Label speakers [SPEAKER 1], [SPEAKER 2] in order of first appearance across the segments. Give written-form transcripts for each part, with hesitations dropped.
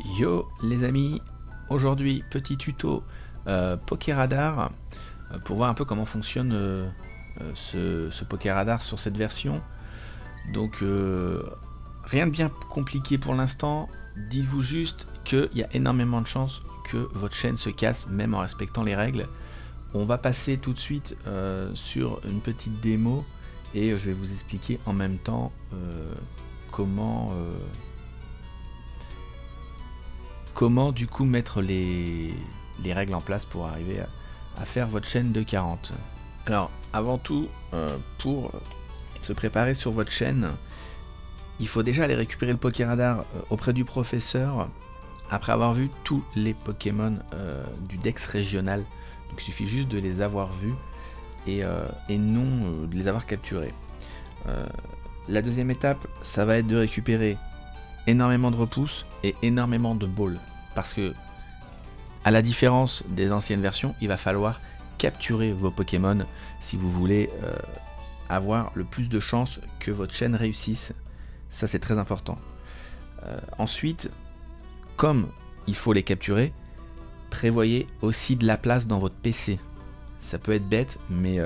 [SPEAKER 1] Yo les amis, aujourd'hui petit tuto Pokéradar pour voir un peu comment fonctionne ce Pokéradar sur cette version. Donc rien de bien compliqué pour l'instant, dites-vous juste qu'il y a énormément de chances que votre chaîne se casse même en respectant les règles. On va passer tout de suite sur une petite démo et je vais vous expliquer en même temps comment du coup mettre les règles en place pour arriver à faire votre chaîne de 40. Alors avant tout, pour se préparer sur votre chaîne, il faut déjà aller récupérer le Pokéradar auprès du professeur après avoir vu tous les Pokémon du Dex régional. Donc il suffit juste de les avoir vus et non de les avoir capturés. La deuxième étape, ça va être de récupérer énormément de repousses et énormément de balls, parce que à la différence des anciennes versions, il va falloir capturer vos Pokémon si vous voulez avoir le plus de chances que votre chaîne réussisse. Ça c'est très important. Ensuite, comme il faut les capturer, prévoyez aussi de la place dans votre PC. Ça peut être bête, mais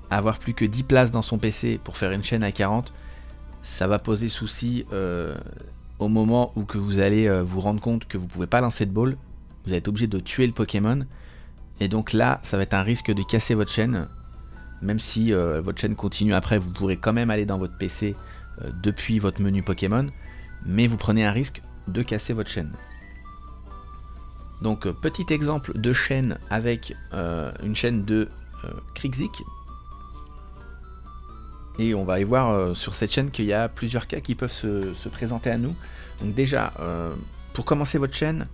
[SPEAKER 1] avoir plus que 10 places dans son PC pour faire une chaîne à 40, ça va poser souci au moment où que vous allez vous rendre compte que vous ne pouvez pas lancer de ball. Vous allez être obligé de tuer le Pokémon. Et donc là, ça va être un risque de casser votre chaîne. Même si votre chaîne continue après, vous pourrez quand même aller dans votre PC depuis votre menu Pokémon. Mais vous prenez un risque de casser votre chaîne. Donc petit exemple de chaîne avec une chaîne de Krixik. Et on va y voir sur cette chaîne qu'il y a plusieurs cas qui peuvent se présenter à nous. Donc déjà, pour commencer votre chaîne,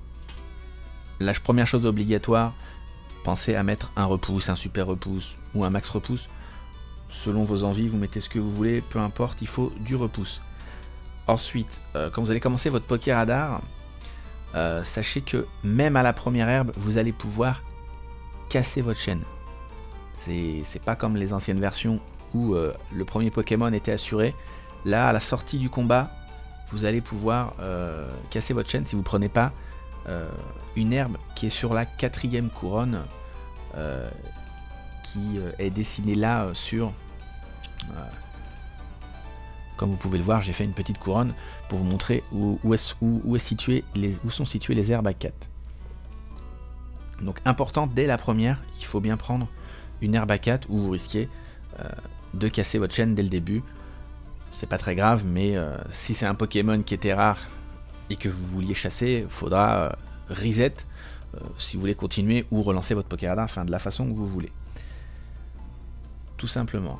[SPEAKER 1] la première chose obligatoire, pensez à mettre un repousse, un super repousse ou un max repousse. Selon vos envies, vous mettez ce que vous voulez, peu importe, il faut du repousse. Ensuite, quand vous allez commencer votre Pokéradar, sachez que même à la première herbe, vous allez pouvoir casser votre chaîne. C'est pas comme les anciennes versions où le premier Pokémon était assuré. Là, à la sortie du combat, vous allez pouvoir casser votre chaîne si vous ne prenez pas une herbe qui est sur la 4e couronne qui est dessinée là sur... comme vous pouvez le voir, j'ai fait une petite couronne pour vous montrer où sont situées les herbes à 4. Donc important, dès la première, il faut bien prendre une herbe à 4 où vous risquez de casser votre chaîne dès le début. C'est pas très grave, mais si c'est un Pokémon qui était rare et que vous vouliez chasser, il faudra reset si vous voulez continuer ou relancer votre Pokéradar, enfin de la façon que vous voulez. Tout simplement.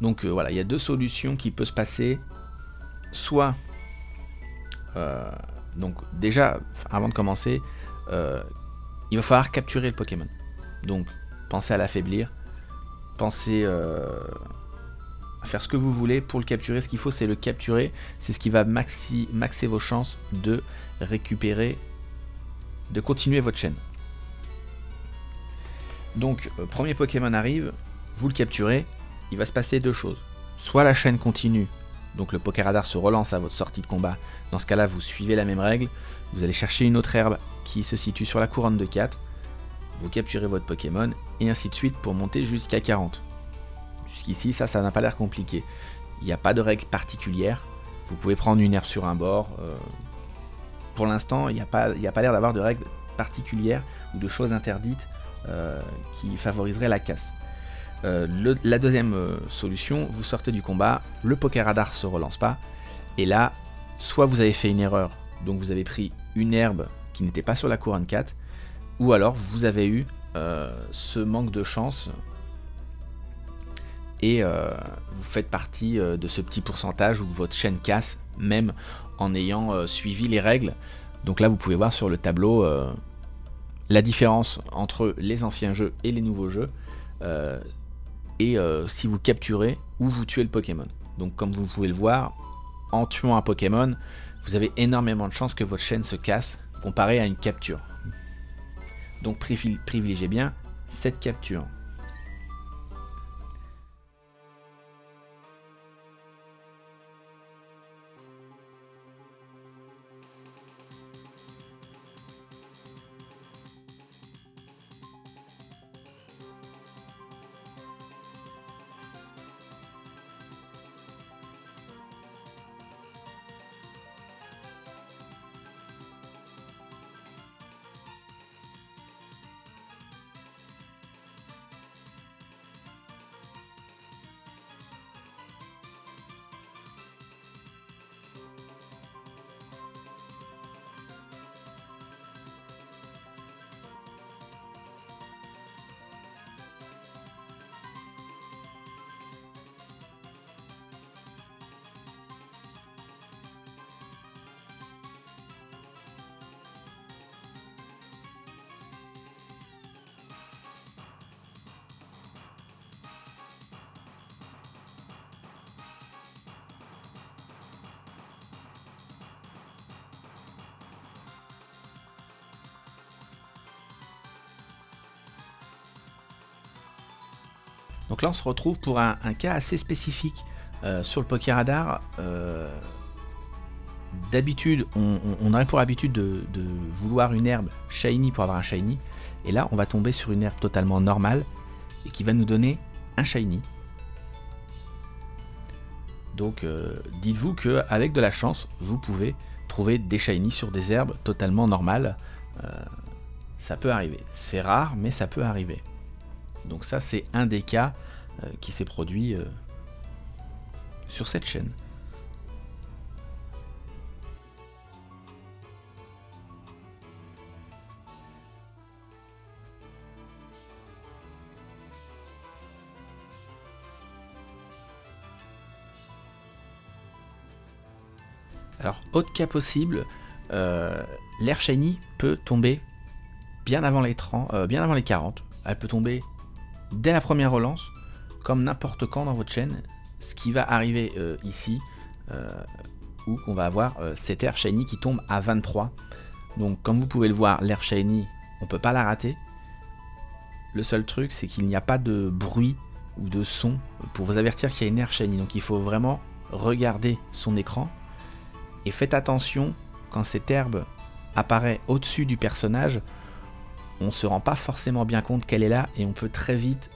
[SPEAKER 1] Donc voilà, il y a deux solutions qui peuvent se passer. Soit, donc déjà, avant de commencer, il va falloir capturer le Pokémon. Donc pensez à l'affaiblir, pensez à faire ce que vous voulez pour le capturer. Ce qu'il faut, c'est le capturer. C'est ce qui va maxer vos chances de récupérer, de continuer votre chaîne. Donc premier Pokémon arrive, vous le capturez, il va se passer deux choses. Soit la chaîne continue, donc le Pokéradar se relance à votre sortie de combat. Dans ce cas-là, vous suivez la même règle, vous allez chercher une autre herbe qui se situe sur la couronne de 4, vous capturez votre Pokémon, et ainsi de suite pour monter jusqu'à 40. Jusqu'ici, ça n'a pas l'air compliqué. Il n'y a pas de règle particulière, vous pouvez prendre une herbe sur un bord. Pour l'instant, il n'y a pas l'air d'avoir de règles particulières ou de choses interdites qui favoriseraient la casse. La deuxième solution, vous sortez du combat, le Pokéradar se relance pas, et là, soit vous avez fait une erreur, donc vous avez pris une herbe qui n'était pas sur la couronne 4, ou alors vous avez eu ce manque de chance, et vous faites partie de ce petit pourcentage où votre chaîne casse, même en ayant suivi les règles. Donc là, vous pouvez voir sur le tableau la différence entre les anciens jeux et les nouveaux jeux. Et si vous capturez ou vous tuez le Pokémon. Donc comme vous pouvez le voir, en tuant un Pokémon, vous avez énormément de chances que votre chaîne se casse comparé à une capture. Donc privilégiez bien cette capture. Donc là on se retrouve pour un cas assez spécifique sur le Poké Radar. D'habitude on aurait pour habitude de vouloir une herbe shiny pour avoir un shiny, et là on va tomber sur une herbe totalement normale et qui va nous donner un shiny. Donc dites-vous qu'avec de la chance vous pouvez trouver des shiny sur des herbes totalement normales. Ça peut arriver, c'est rare mais ça peut arriver. Donc ça c'est un des cas qui s'est produit sur cette chaîne. Alors, autre cas possible, l'herbe shiny peut tomber bien avant les 40. Elle peut tomber dès la première relance, comme n'importe quand dans votre chaîne. Ce qui va arriver ici, où on va avoir cette herbe shiny qui tombe à 23. Donc, comme vous pouvez le voir, l'herbe shiny, on ne peut pas la rater. Le seul truc, c'est qu'il n'y a pas de bruit ou de son pour vous avertir qu'il y a une herbe shiny. Donc, il faut vraiment regarder son écran. Et faites attention, quand cette herbe apparaît au-dessus du personnage, on ne se rend pas forcément bien compte qu'elle est là et on peut très vite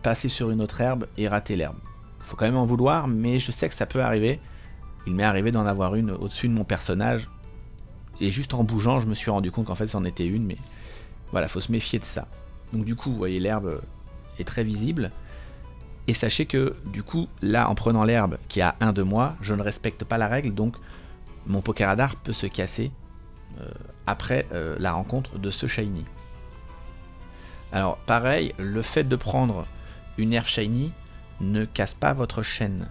[SPEAKER 1] passer sur une autre herbe et rater l'herbe. Il faut quand même en vouloir, mais je sais que ça peut arriver. Il m'est arrivé d'en avoir une au-dessus de mon personnage et juste en bougeant, je me suis rendu compte qu'en fait c'en était une, mais voilà, faut se méfier de ça. Donc du coup, vous voyez, l'herbe est très visible. Et sachez que du coup, là, en prenant l'herbe qui a 1 de moi, je ne respecte pas la règle, donc mon Poké Radar peut se casser après la rencontre de ce shiny. Alors pareil, le fait de prendre une herbe shiny ne casse pas votre chaîne.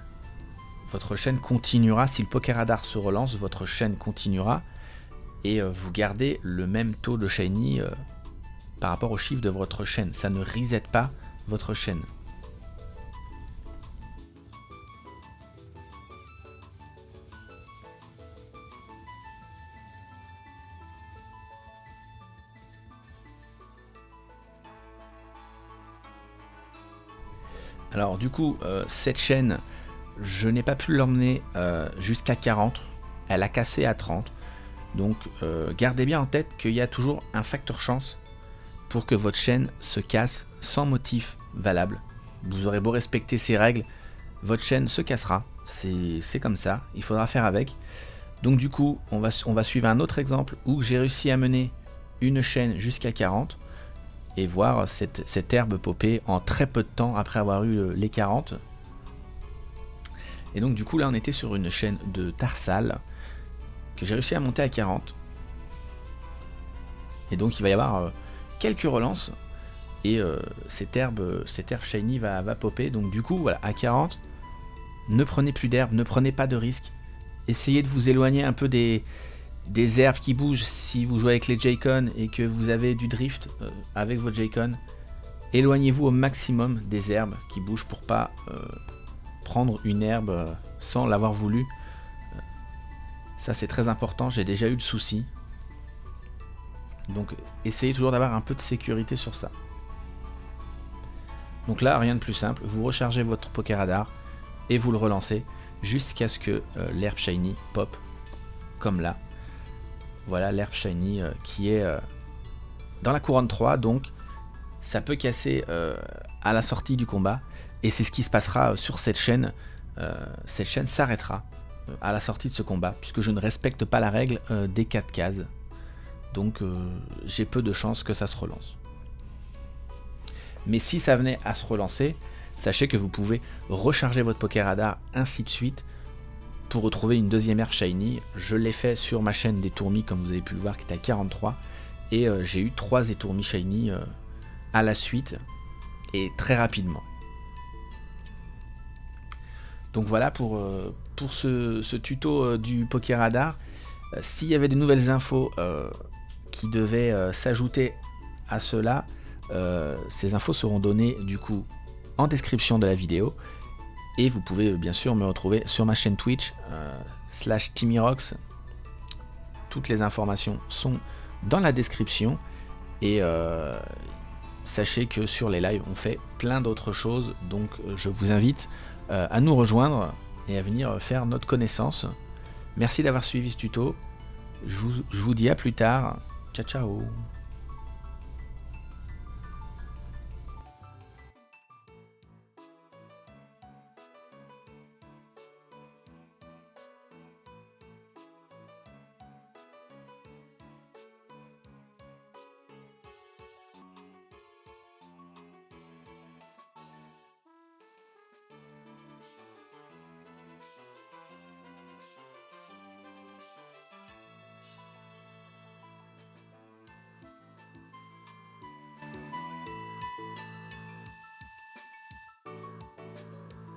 [SPEAKER 1] Votre chaîne continuera, si le Poké Radar se relance, votre chaîne continuera et vous gardez le même taux de shiny par rapport au chiffre de votre chaîne. Ça ne reset pas votre chaîne. Alors du coup, cette chaîne, je n'ai pas pu l'emmener jusqu'à 40, elle a cassé à 30, donc gardez bien en tête qu'il y a toujours un facteur chance pour que votre chaîne se casse sans motif valable. Vous aurez beau respecter ces règles, votre chaîne se cassera, c'est comme ça, il faudra faire avec. Donc du coup, on va suivre un autre exemple où j'ai réussi à mener une chaîne jusqu'à 40, et voir cette herbe popper en très peu de temps après avoir eu les 40. Et donc du coup là on était sur une chaîne de Tarsal que j'ai réussi à monter à 40. Et donc il va y avoir quelques relances et cette herbe shiny va popper. Donc du coup voilà, à 40, ne prenez plus d'herbe, ne prenez pas de risques. Essayez de vous éloigner un peu des herbes qui bougent. Si vous jouez avec les J-Con et que vous avez du drift avec vos J-Con, éloignez-vous au maximum des herbes qui bougent pour pas prendre une herbe sans l'avoir voulu. Ça c'est très important, j'ai déjà eu le souci. Donc essayez toujours d'avoir un peu de sécurité sur ça. Donc là, rien de plus simple, vous rechargez votre Poké Radar et vous le relancez jusqu'à ce que l'herbe shiny pop, comme là. Voilà l'herbe shiny qui est dans la couronne 3, donc ça peut casser à la sortie du combat, et c'est ce qui se passera sur cette chaîne. Cette chaîne s'arrêtera à la sortie de ce combat, puisque je ne respecte pas la règle des 4 cases, donc j'ai peu de chances que ça se relance. Mais si ça venait à se relancer, sachez que vous pouvez recharger votre Poké Radar, ainsi de suite, pour retrouver une deuxième herbe shiny. Je l'ai fait sur ma chaîne des tourmis, comme vous avez pu le voir, qui était à 43, et j'ai eu 3 étourmis shiny à la suite, et très rapidement. Donc voilà pour ce tuto du Poké Radar. S'il y avait de nouvelles infos qui devaient s'ajouter à cela, ces infos seront données du coup en description de la vidéo. Et vous pouvez bien sûr me retrouver sur ma chaîne Twitch /TimmyRox. Toutes les informations sont dans la description. Et sachez que sur les lives, on fait plein d'autres choses, donc je vous invite à nous rejoindre et à venir faire notre connaissance. Merci d'avoir suivi ce tuto, je vous dis à plus tard, ciao ciao.